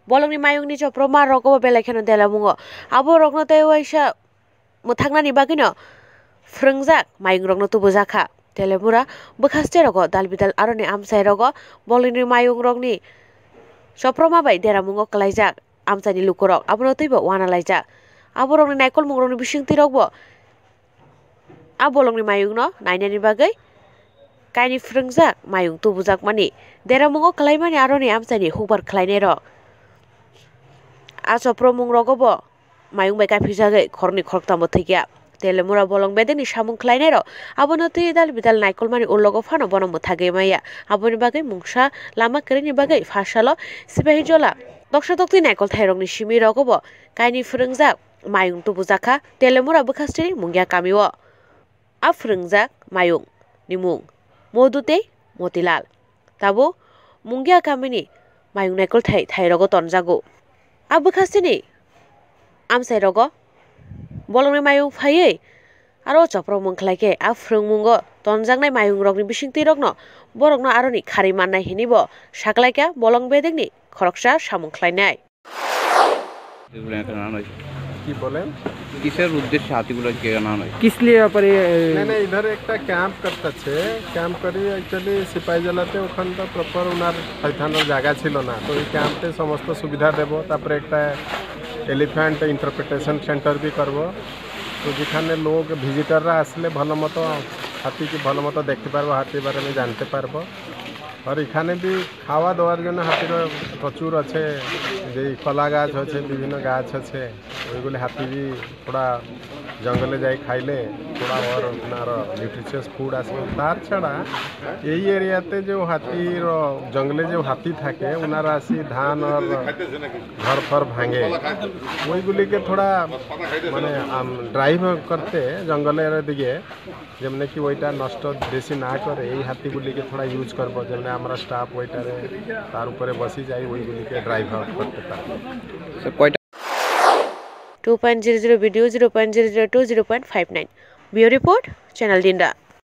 bolongni mayungni chopro ma rogo belekeno delamungo abo rokno tei waisa muthangnani bagino phurwngjak mayung rokno tubu jakha telemura bwkhaste rogo dalbidal aroni amsai rogo bolongni mayung rokni chopro ma bai deramungo klaijak amsani lukurok abono teibo wana laijak abo rokni naikol mungrokni bisingti rokbo a bolongni mayung no nainani bagai kaini phurwngjak mayung tubujak mani deramungo klaimani aroni amsani hukbar khlainai rok a chopro mungrogo bo mayung bai kaiphijagai khorni khoroktambo thikya telemura bolong bedeni samung khlainai rok abono tei dal bidal naikol mani ulogo phano bono muthagui maya aboni bagai mungsa lama kerini bagai phasalo sipahi jola doksa dokti naikol thairokni simi rogo bo kaini phurwngjak mayung tubujakha telemura bwkhasteni mungya kamio a phurwngjak mayung ni mung modu tei motilal tabo mungya kamini mayung naikol thairogo tonjago a bwkhasteni amsai rogo bolongni mayung phaiui aro chopro mungkhlaike a phurwng mungo tonjaknai mayung rokni bisingti rokno borokno aroni khari mannai hinibo saklaika bolong bedekni khoroksa samung khlainai কি বলেন কিসের উদ্দেশ্যে হাতিগুলো কেনা হয় किस लिए पर नहीं इधर एक कैंप करता छे कैंप करी एक्चुअली सिपाही जलाते ওখান তো প্রপার ওনার থাইথানোর জায়গা ছিল না তো এই ক্যাম্পে সমস্ত সুবিধা দেব তারপরে একটা এলিফ্যান্ট ইন্টারপ্রিটেশন সেন্টার भी করব তো যেখানে লোক ভিজিটররা আসলে ভালো মতো হাতিকে ভালো মতো দেখতে পারবো হাতির বারে আমি জানতে পারবো আর এখানে भी খাওয়া দাওয়ার জন্য হাতির প্রচুর আছে যে কলা গাছ আছে বিভিন্ন গাছ আছে ওইগুলি হাতি भी थोड़ा জঙ্গলে যাই খাইলে थोड़ा और আপনার নিউট্রিশিয়াস ফুড আসবে তার ছাড়া এই এরিয়াতে যে হাতির জঙ্গলে যে হাতি থাকে ওনারা আসি ধান আর ঘর ফর ভাঙে ওইগুলিকে थोड़ा মানে ড্রাইভ করতে জঙ্গলের দিকে যেমন কি ওইটা নষ্ট বেশি না করে এই হাতিগুলিকে थोड़ा ইউজ করব যেমন আমরা স্টাফ ওইটারে তার উপরে বসি যাই ওইগুলিকে ড্রাইভ আউট করতে পারবো 2.00 video 0.002 0.59 Bio report channel Dinda